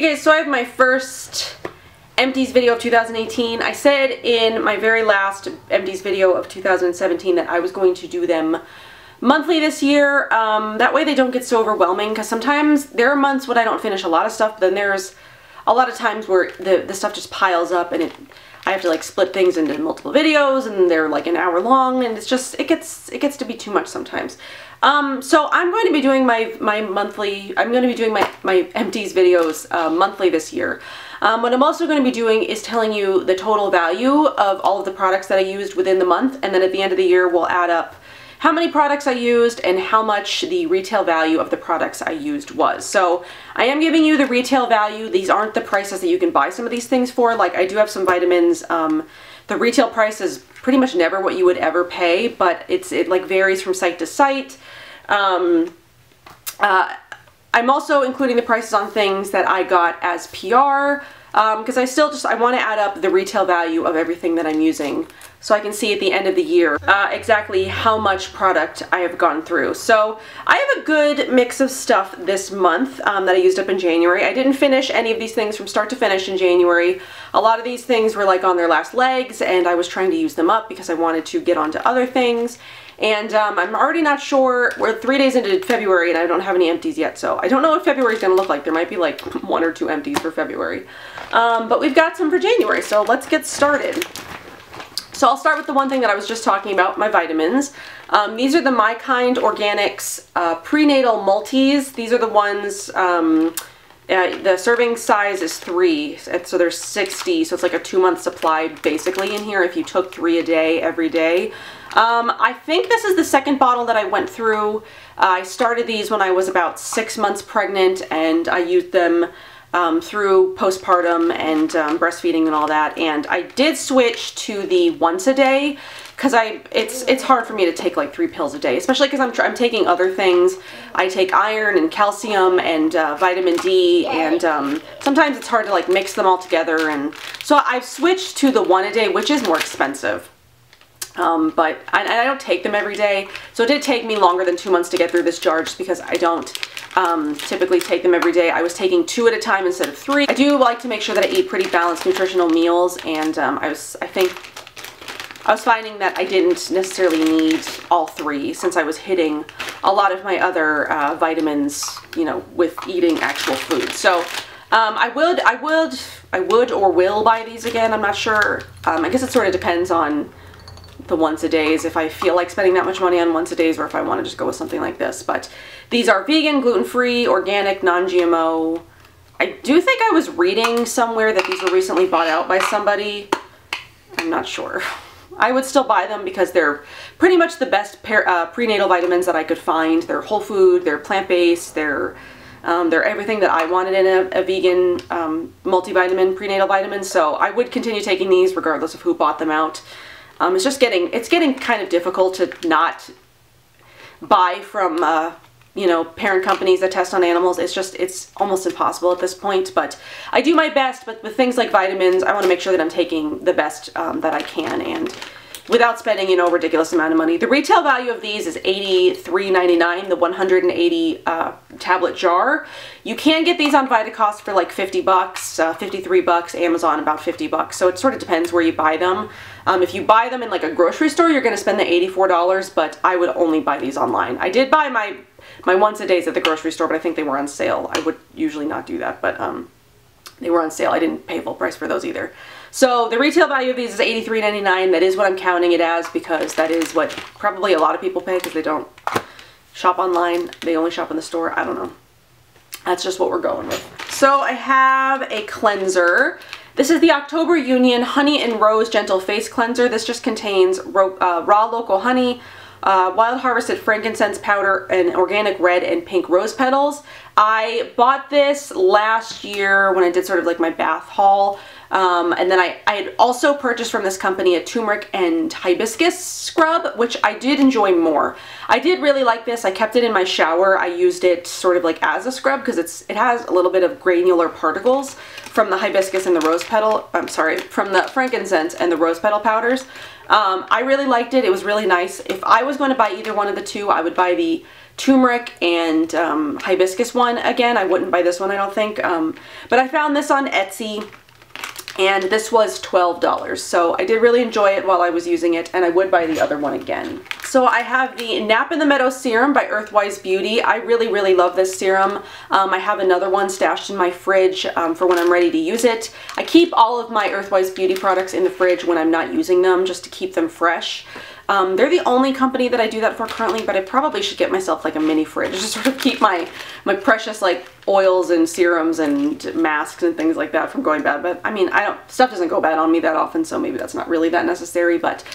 Hey guys, so I have my first Empties video of 2018. I said in my very last Empties video of 2017 that I was going to do them monthly this year. That way they don't get so overwhelming, because sometimes there are months when I don't finish a lot of stuff, but then there's a lot of times where the stuff just piles up and I have to like split things into multiple videos and they're like an hour long, and it gets to be too much sometimes. So I'm going to be doing my Empties videos monthly this year. What I'm also going to be doing is telling you the total value of all of the products that I used within the month, and then at the end of the year we'll add up how many products I used and how much the retail value of the products I used was. So I am giving you the retail value. These aren't the prices that you can buy some of these things for. Like, I do have some vitamins. The retail price is pretty much never what you would ever pay, but it like varies from site to site. I'm also including the prices on things that I got as PR, because I want to add up the retail value of everything that I'm using, so I can see at the end of the year exactly how much product I have gone through. So I have a good mix of stuff this month that I used up in January. I didn't finish any of these things from start to finish in January. A lot of these things were like on their last legs, and I was trying to use them up because I wanted to get on to other things. And I'm already not sure. We're 3 days into February and I don't have any empties yet, so I don't know what February is going to look like. There might be like 1 or 2 empties for February. But we've got some for January, so let's get started. So I'll start with the one thing that I was just talking about, my vitamins. These are the My Kind Organics Prenatal Multis. These are the ones, the serving size is 3, so there's 60, so it's like a 2-month supply basically in here if you took 3 a day every day. I think this is the second bottle that I went through. I started these when I was about 6 months pregnant, and I used them through postpartum and breastfeeding and all that, and I did switch to the once a day because it's hard for me to take like 3 pills a day, especially because I'm taking other things. I take iron and calcium and vitamin D, and sometimes it's hard to like mix them all together, and so I've switched to the 1 a day, which is more expensive. But I don't take them every day, so it did take me longer than 2 months to get through this jar just because I don't typically take them every day. I was taking 2 at a time instead of 3. I do like to make sure that I eat pretty balanced nutritional meals, and I was finding that I didn't necessarily need all 3 since I was hitting a lot of my other vitamins, you know, with eating actual food. So I would or will buy these again. I'm not sure. I guess it sort of depends on the once a days, if I feel like spending that much money on once a days, or if I want to just go with something like this. But these are vegan, gluten-free, organic, non-GMO. I do think I was reading somewhere that these were recently bought out by somebody. I'm not sure. I would still buy them because they're pretty much the best prenatal vitamins that I could find. They're whole food, they're plant-based, they're everything that I wanted in a vegan multivitamin prenatal vitamin. So I would continue taking these regardless of who bought them out. It's getting kind of difficult to not buy from, you know, parent companies that test on animals. It's almost impossible at this point, but I do my best. But with things like vitamins, I want to make sure that I'm taking the best that I can, and without spending, you know, a ridiculous amount of money. The retail value of these is $83.99, the 180 tablet jar. You can get these on Vitacost for like 50 bucks, 53 bucks, Amazon about 50 bucks. So it sort of depends where you buy them. If you buy them in like a grocery store, you're going to spend the $84, but I would only buy these online. I did buy my once a days at the grocery store, but I think they were on sale. I would usually not do that, but they were on sale. I didn't pay full price for those either. So the retail value of these is $83.99. That is what I'm counting it as, because that is what probably a lot of people pay because they don't shop online. They only shop in the store. I don't know. That's just what we're going with. So I have a cleanser. This is the October Union Honey and Rose Gentle Face Cleanser. This just contains raw local honey, wild harvested frankincense powder, and organic red and pink rose petals. I bought this last year when I did sort of like my bath haul. And then I had also purchased from this company a turmeric and hibiscus scrub, which I did enjoy more. I did really like this. I kept it in my shower. I used it sort of like as a scrub because it has a little bit of granular particles from the hibiscus and the rose petal, from the frankincense and the rose petal powders. I really liked it. It was really nice. If I was going to buy either one of the two, I would buy the turmeric and hibiscus one again. I wouldn't buy this one, I don't think. But I found this on Etsy, and this was $12. So I did really enjoy it while I was using it, and I would buy the other one again. So I have the Nap in the Meadow Serum by Earthwise Beauty. I really, really love this serum. I have another one stashed in my fridge for when I'm ready to use it. I keep all of my Earthwise Beauty products in the fridge when I'm not using them, just to keep them fresh. They're the only company that I do that for currently, but I probably should get myself like a mini fridge, just sort of keep my precious like oils and serums and masks and things like that from going bad. But I mean, stuff doesn't go bad on me that often, so maybe that's not really that necessary. But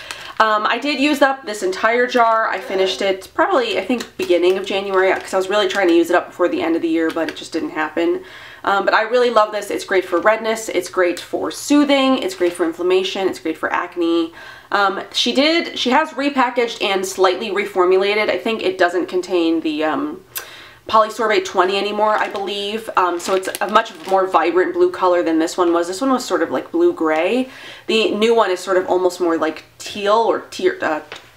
I did use up this entire jar. I finished it probably, I think, beginning of January, because I was really trying to use it up before the end of the year, but it just didn't happen. But I really love this. It's great for redness. It's great for soothing. It's great for inflammation. It's great for acne. She has repackaged and slightly reformulated. I think it doesn't contain the polysorbate 20 anymore, I believe. So it's a much more vibrant blue color than this one was. This one was sort of like blue-gray. The new one is sort of almost more like teal or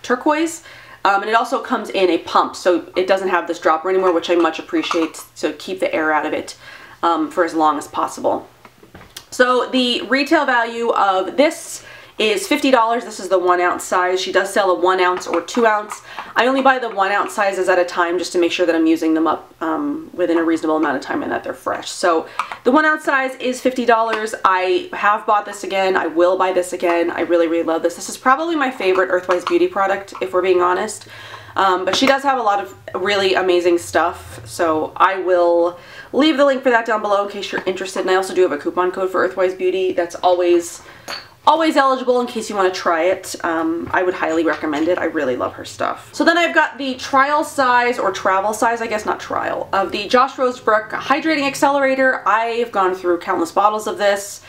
turquoise. And it also comes in a pump, so it doesn't have this dropper anymore, which I much appreciate, to keep the air out of it for as long as possible. So the retail value of this is $50. This is the 1 ounce size. She does sell a 1 ounce or 2 ounce. I only buy the 1 ounce sizes at a time just to make sure that I'm using them up within a reasonable amount of time and that they're fresh. So the 1 ounce size is $50. I have bought this again. I will buy this again. I really, really love this. This is probably my favorite Earthwise Beauty product, if we're being honest. But she does have a lot of really amazing stuff, so I will leave the link for that down below in case you're interested. And I also do have a coupon code for Earthwise Beauty that's always eligible in case you want to try it. I would highly recommend it. I really love her stuff. So then I've got the trial size, or travel size, I guess, not trial, of the Josh Rosebrook Hydrating Accelerator. I've gone through countless bottles of this.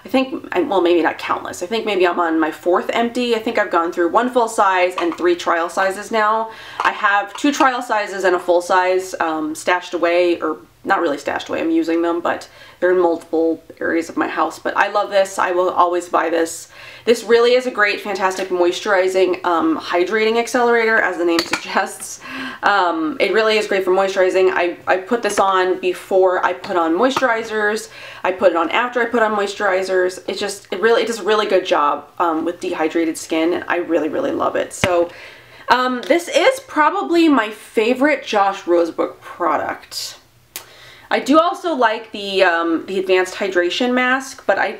I think, well, maybe not countless. I think maybe I'm on my 4th empty. I think I've gone through 1 full size and 3 trial sizes now. I have 2 trial sizes and a full size stashed away, or not really stashed away, I'm using them, but they're in multiple areas of my house. But I love this. I will always buy this. This really is a great, fantastic moisturizing, hydrating accelerator, as the name suggests. It really is great for moisturizing. I put this on before I put on moisturizers. I put it on after I put on moisturizers. It does a really good job with dehydrated skin, and I really, really love it. So this is probably my favorite Josh Rosebrook product. I do also like the Advanced Hydration Mask, but I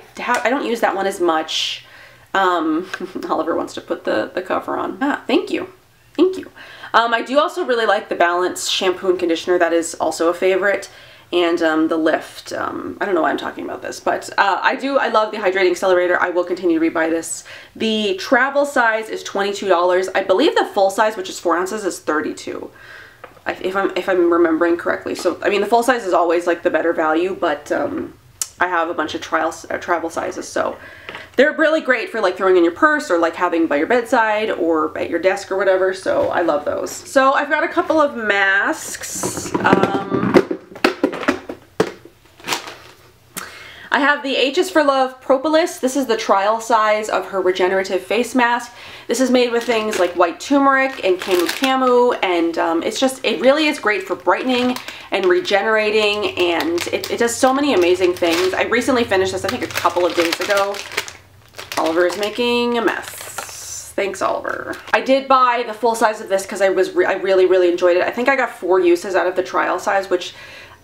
don't use that one as much. Oliver wants to put the cover on. Ah, thank you. Thank you. I do also really like the Balance Shampoo and Conditioner. That is also a favorite. And the Lift. I don't know why I'm talking about this, but I love the Hydrating Accelerator. I will continue to rebuy this. The travel size is $22. I believe the full size, which is 4 ounces, is $32. If I'm remembering correctly. So I mean, the full size is always like the better value, but I have a bunch of travel sizes, so they're really great for like throwing in your purse or like having by your bedside or at your desk or whatever. So I love those. So I've got a couple of masks. I have the H is for Love Propolis. This is the trial size of her regenerative face mask. This is made with things like white turmeric and camu, and it really is great for brightening and regenerating, and it does so many amazing things. I recently finished this, I think, a couple of days ago. Oliver is making a mess. Thanks, Oliver. I did buy the full size of this because I really, really enjoyed it. I think I got 4 uses out of the trial size, which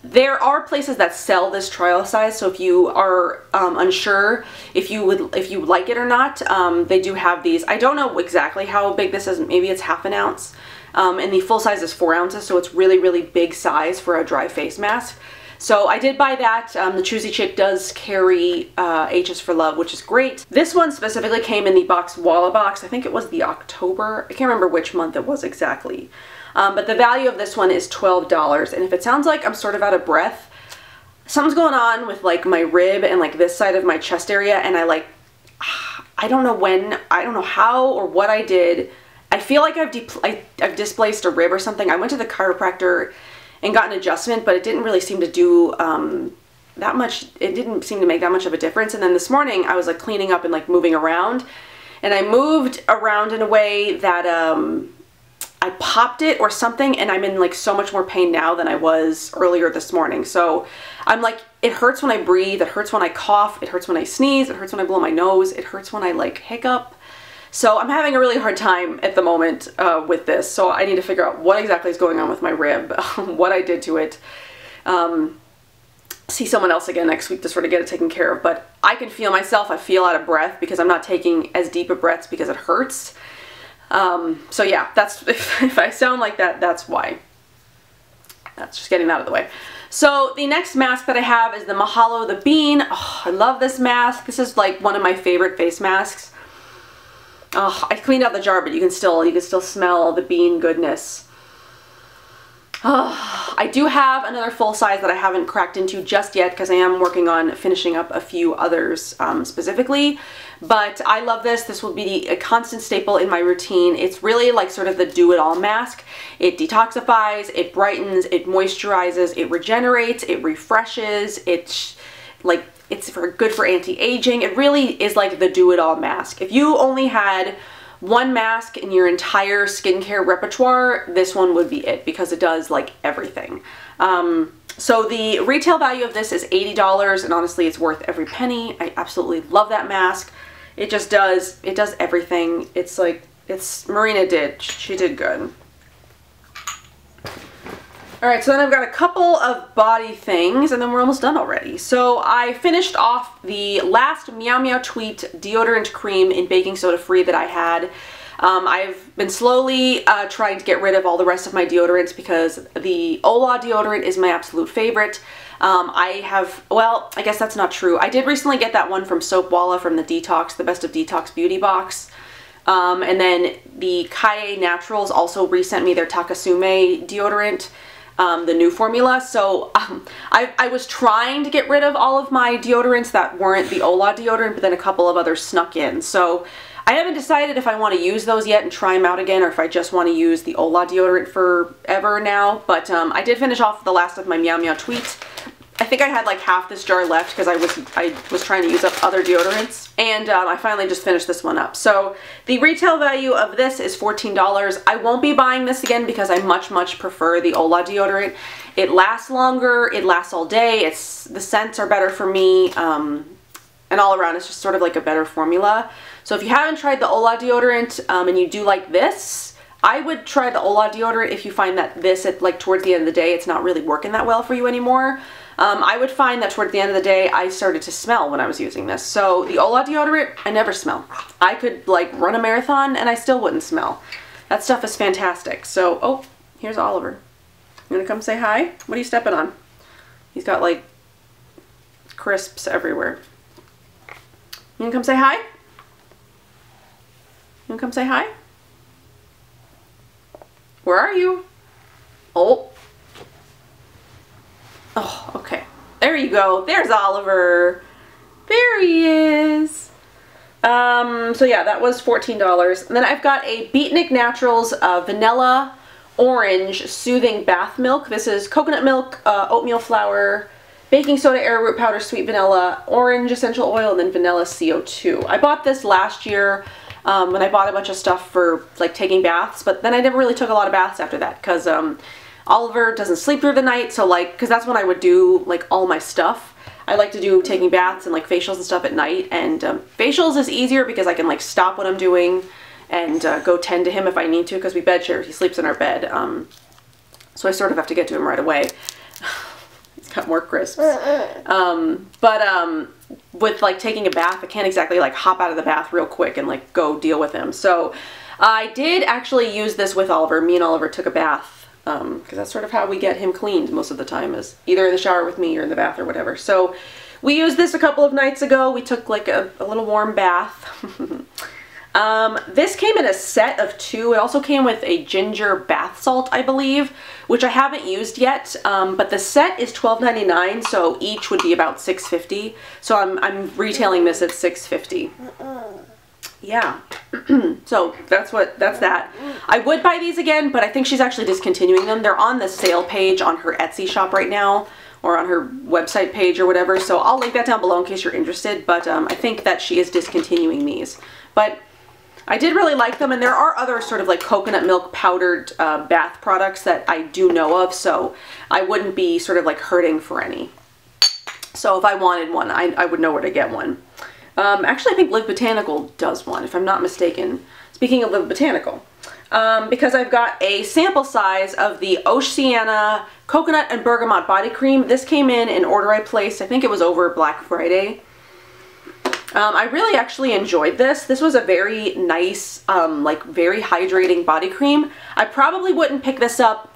there are places that sell this trial size, so if you are unsure if you like it or not, they do have these. I don't know exactly how big this is. Maybe it's ½ an ounce. And the full size is 4 ounces, so it's really, really big size for a dry face mask. So I did buy that. The Choosy Chick does carry H is for Love, which is great. This one specifically came in the Walla box. I think it was the October. I can't remember which month it was exactly. But the value of this one is $12. And if it sounds like I'm sort of out of breath, something's going on with like my rib and like this side of my chest area, and I don't know when, I don't know how or what I did. I feel like I've displaced a rib or something. I went to the chiropractor and got an adjustment, but it didn't really seem to do that much. It didn't seem to make that much of a difference. And then this morning I was like cleaning up and like moving around, and I moved around in a way that I popped it or something, and I'm in like so much more pain now than I was earlier this morning. So I'm like, it hurts when I breathe, it hurts when I cough, it hurts when I sneeze, it hurts when I blow my nose, it hurts when I like hiccup. So I'm having a really hard time at the moment with this. So I need to figure out what exactly is going on with my rib, what I did to it. See someone else again next week to sort of get it taken care of. But I can feel myself, I feel out of breath because I'm not taking as deep of breaths because it hurts. So yeah, that's, if I sound like that, that's why. That's just getting that out of the way. So the next mask that I have is the Mahalo the Bean. Oh, I love this mask. This is like one of my favorite face masks. Oh, I cleaned out the jar, but you can still smell the bean goodness. Oh, I do have another full size that I haven't cracked into just yet because I am working on finishing up a few others specifically. But I love this. This will be a constant staple in my routine. It's really like sort of the do-it-all mask. It detoxifies, it brightens, it moisturizes, it regenerates, it refreshes. It's like, it's good for anti-aging. It really is like the do-it-all mask. If you only had one mask in your entire skincare repertoire, this one would be it because it does like everything. So the retail value of this is $80, and honestly it's worth every penny. I absolutely love that mask. It just does, it does everything. It's like, Marina she did good. Alright, so then I've got a couple of body things, and then we're almost done already. So I finished off the last Meow Meow Tweet deodorant cream in baking soda free that I had. I've been slowly trying to get rid of all the rest of my deodorants because the Ola deodorant is my absolute favorite. Well, I guess that's not true. I did recently get that one from Soapwalla from the the Best of Detox Beauty box. And then the Kaie Naturals also resent me their Takasume deodorant. The new formula. So I was trying to get rid of all of my deodorants that weren't the Ola deodorant, but then a couple of others snuck in. So I haven't decided if I want to use those yet and try them out again, or if I just want to use the Ola deodorant forever now. But I did finish off the last of my Meow Meow Tweet. I think I had like half this jar left because I was trying to use up other deodorants, and I finally just finished this one up. So the retail value of this is $14. I won't be buying this again because I much prefer the Ola deodorant. It lasts longer, it lasts all day, the scents are better for me, and all around it's just sort of like a better formula. So if you haven't tried the Ola deodorant and you do like this, I would try the Ola deodorant if you find that this, like towards the end of the day, it's not really working that well for you anymore. I would find that towards the end of the day, I started to smell when I was using this. So the Ola deodorant, I never smell. I could like run a marathon and I still wouldn't smell. That stuff is fantastic. So, oh, here's Oliver. You wanna come say hi? What are you stepping on? He's got like crisps everywhere. You wanna come say hi? You wanna come say hi? Where are you? Oh. Oh, okay. There you go. There's Oliver. There he is. So yeah, that was $14. And then I've got a Beatnik Naturals Vanilla Orange Soothing Bath Milk. This is coconut milk, oatmeal flour, baking soda, arrowroot powder, sweet vanilla, orange essential oil, and then vanilla CO2. I bought this last year when I bought a bunch of stuff for like taking baths, but then I never really took a lot of baths after that because Oliver doesn't sleep through the night, so like, because that's when I would do like all my stuff. I like to do taking baths and like facials and stuff at night, and facials is easier because I can like stop what I'm doing and go tend to him if I need to, because we bed share. He sleeps in our bed, so I sort of have to get to him right away. He's got more crisps. With like taking a bath, I can't exactly like hop out of the bath real quick and like go deal with him. So I did actually use this with Oliver. Me and Oliver took a bath. Because that's sort of how we get him cleaned most of the time, is either in the shower with me or in the bath or whatever. So we used this a couple of nights ago. We took like a little warm bath. This came in a set of 2. It also came with a ginger bath salt, I believe, which I haven't used yet, but the set is $12.99, so each would be about $6.50. So I'm retailing this at $6.50. Yeah. So that's that. I would buy these again, but I think she's actually discontinuing them. They're on the sale page on her Etsy shop right now, or on her website page or whatever, so I'll link that down below in case you're interested, but I think that she is discontinuing these. But I did really like them, and there are other sort of like coconut milk powdered bath products that I do know of, so I wouldn't be sort of like hurting for any. So if I wanted one, I would know where to get one. Actually, I think Live Botanical does one, if I'm not mistaken. Speaking of Live Botanical, because I've got a sample size of the Oceana Coconut and Bergamot Body Cream. This came in an order I placed, I think it was over Black Friday. I really actually enjoyed this. This was a very nice, like very hydrating body cream. I probably wouldn't pick this up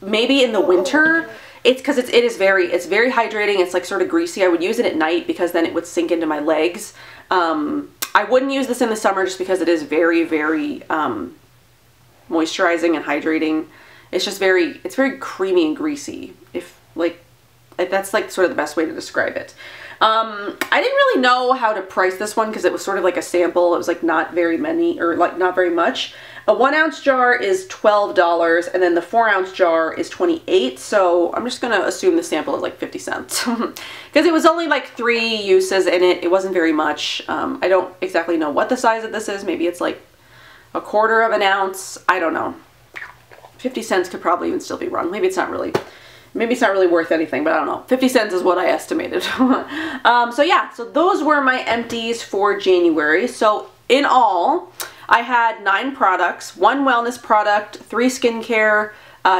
maybe in the winter. It's because it is very hydrating. It's like sort of greasy. I would use it at night because then it would sink into my legs. I wouldn't use this in the summer just because it is very, very moisturizing and hydrating. It's just it's very creamy and greasy. That's like sort of the best way to describe it. I didn't really know how to price this one because it was sort of like a sample. It was like not very many, or like not very much. A 1 ounce jar is $12, and then the 4 ounce jar is $28. So I'm just gonna assume the sample is like 50 cents because it was only like 3 uses in it. It wasn't very much. I don't exactly know what the size of this is. Maybe it's like 1/4 of an ounce. I don't know. 50 cents could probably even still be wrong. Maybe it's not really worth anything, but I don't know. 50 cents is what I estimated. So yeah, so those were my empties for January. So in all, I had 9 products, 1 wellness product, 3 skincare,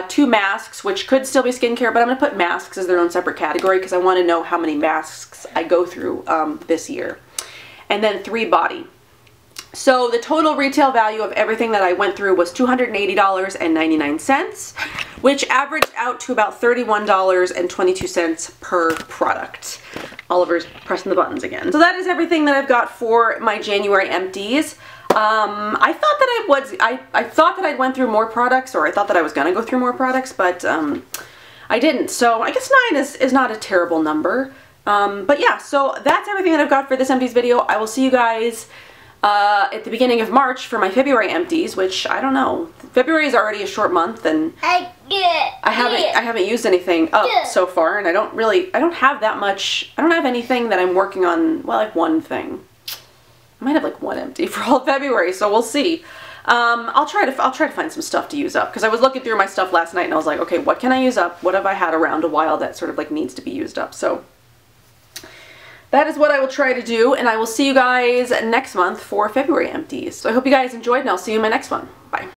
2 masks, which could still be skincare, but I'm going to put masks as their own separate category because I want to know how many masks I go through this year. And then 3 body. So the total retail value of everything that I went through was $280.99, which averaged out to about $31.22 per product. Oliver's pressing the buttons again. So that is everything that I've got for my January empties. I thought that I went through more products, or I thought that I was gonna go through more products, but I didn't. So I guess 9 is not a terrible number. But yeah, so that's everything that I've got for this empties video. I will see you guys at the beginning of March for my February empties, which I don't know. February is already a short month, and I haven't used anything up so far, and I don't have that much. I don't have anything that I'm working on. Well, I have one thing. I might have like 1 empty for all of February, so we'll see. I'll try to find some stuff to use up because I was looking through my stuff last night and I was like, okay, what can I use up? What have I had around a while that sort of like needs to be used up? So that is what I will try to do, and I will see you guys next month for February empties. So I hope you guys enjoyed, and I'll see you in my next one. Bye.